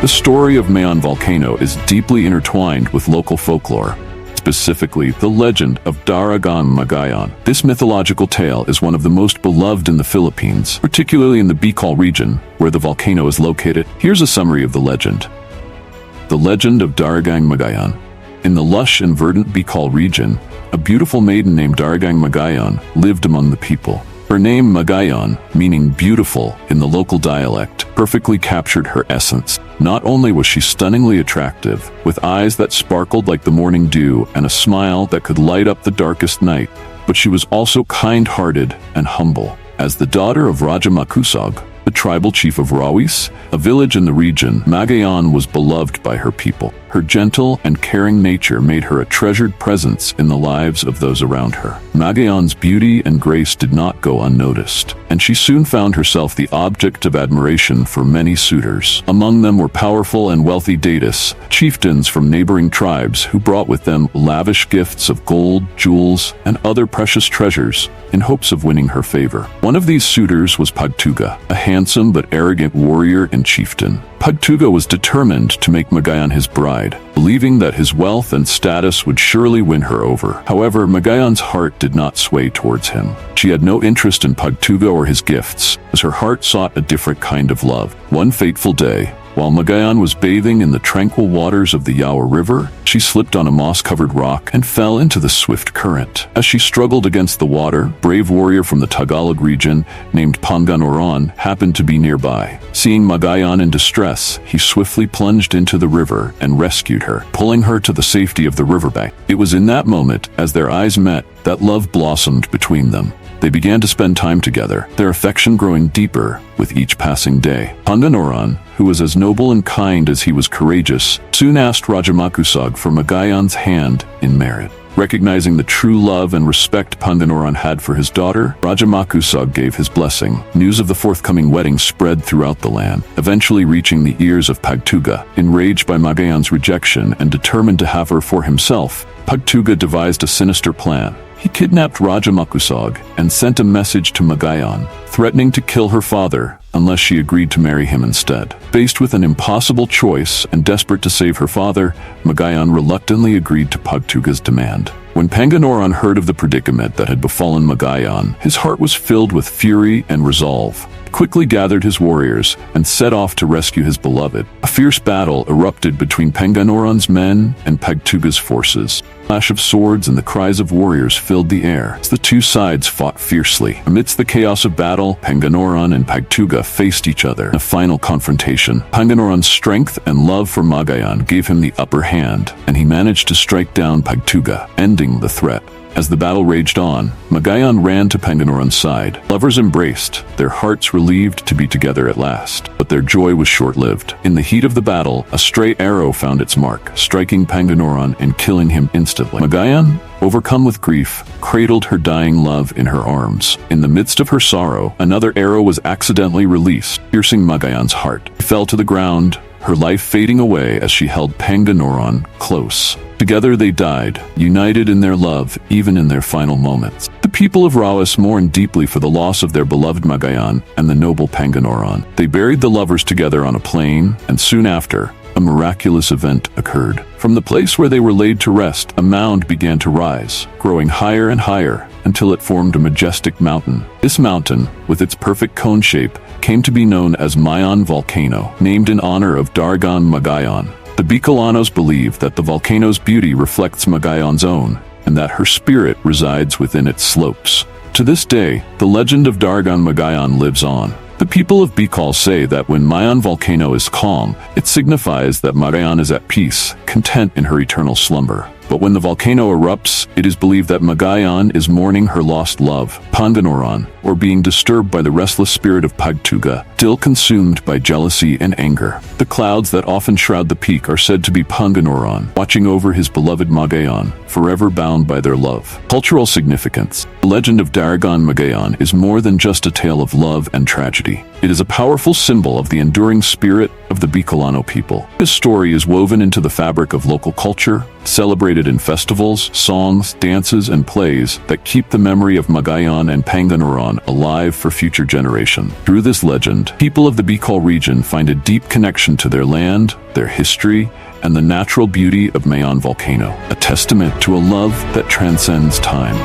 The story of Mayon Volcano is deeply intertwined with local folklore, specifically the legend of Daragang Magayon. This mythological tale is one of the most beloved in the Philippines, particularly in the Bicol region, where the volcano is located. Here's a summary of the legend. The legend of Daragang Magayon. In the lush and verdant Bicol region, a beautiful maiden named Daragang Magayon lived among the people. Her name, Magayon, meaning beautiful in the local dialect, perfectly captured her essence. Not only was she stunningly attractive, with eyes that sparkled like the morning dew and a smile that could light up the darkest night, but she was also kind-hearted and humble. As the daughter of Raja Makusog, the tribal chief of Rawis, a village in the region, Magayon was beloved by her people. Her gentle and caring nature made her a treasured presence in the lives of those around her. Magayon's beauty and grace did not go unnoticed, and she soon found herself the object of admiration for many suitors. Among them were powerful and wealthy datus, chieftains from neighboring tribes who brought with them lavish gifts of gold, jewels, and other precious treasures in hopes of winning her favor. One of these suitors was Pagtuga, a handsome but arrogant warrior and chieftain. Pagtuga was determined to make Magayon his bride, believing that his wealth and status would surely win her over. However, Magayon's heart did not sway towards him. She had no interest in Pagtuga or his gifts, as her heart sought a different kind of love. One fateful day, while Magayon was bathing in the tranquil waters of the Yawa River, she slipped on a moss-covered rock and fell into the swift current. As she struggled against the water, a brave warrior from the Tagalog region named Panganoron happened to be nearby. Seeing Magayon in distress, he swiftly plunged into the river and rescued her, pulling her to the safety of the riverbank. It was in that moment, as their eyes met, that love blossomed between them. They began to spend time together, their affection growing deeper with each passing day. Panganoron, who was as noble and kind as he was courageous, soon asked Raja Makusog for Magayon's hand in marriage. Recognizing the true love and respect Panganoron had for his daughter, Raja Makusog gave his blessing. News of the forthcoming wedding spread throughout the land, eventually reaching the ears of Pagtuga. Enraged by Magayon's rejection and determined to have her for himself, Pagtuga devised a sinister plan. He kidnapped Raja Makusog and sent a message to Magayon, threatening to kill her father unless she agreed to marry him instead. Faced with an impossible choice and desperate to save her father, Magayon reluctantly agreed to Pagtuga's demand. When Panganoron heard of the predicament that had befallen Magayon, his heart was filled with fury and resolve. He quickly gathered his warriors and set off to rescue his beloved. A fierce battle erupted between Panganoron's men and Pagtuga's forces. The clash of swords and the cries of warriors filled the air as the two sides fought fiercely. Amidst the chaos of battle, Panganoron and Pagtuga faced each other in a final confrontation. Panganoron's strength and love for Magayon gave him the upper hand, and he managed to strike down Pagtuga, ending the threat. As the battle raged on, Magayon ran to Panganoron's side. Lovers embraced, their hearts relieved to be together at last. But their joy was short-lived. In the heat of the battle, a stray arrow found its mark, striking Panganoron and killing him instantly. Magayon, overcome with grief, cradled her dying love in her arms. In the midst of her sorrow, another arrow was accidentally released, piercing Magayon's heart. She fell to the ground, her life fading away as she held Panganoron close. Together they died, united in their love, even in their final moments. The people of Rawis mourned deeply for the loss of their beloved Magayon and the noble Panganoron. They buried the lovers together on a plain, and soon after, a miraculous event occurred. From the place where they were laid to rest, a mound began to rise, growing higher and higher until it formed a majestic mountain. This mountain, with its perfect cone shape, came to be known as Mayon Volcano, named in honor of Daragang Magayon. The Bicolanos believe that the volcano's beauty reflects Magayon's own, and that her spirit resides within its slopes. To this day, the legend of Daragang Magayon lives on. The people of Bicol say that when Mayon Volcano is calm, it signifies that Magayon is at peace, content in her eternal slumber. But when the volcano erupts, it is believed that Magayon is mourning her lost love, Panganoron, or being disturbed by the restless spirit of Pagtuga, still consumed by jealousy and anger. The clouds that often shroud the peak are said to be Panganoron, watching over his beloved Magayon, forever bound by their love. Cultural significance. The legend of Daragang Magayon is more than just a tale of love and tragedy. It is a powerful symbol of the enduring spirit of the Bicolano people. This story is woven into the fabric of local culture, celebrated celebrated in festivals, songs, dances, and plays that keep the memory of Magayon and Panganoron alive for future generations. Through this legend, people of the Bicol region find a deep connection to their land, their history, and the natural beauty of Mayon Volcano, a testament to a love that transcends time.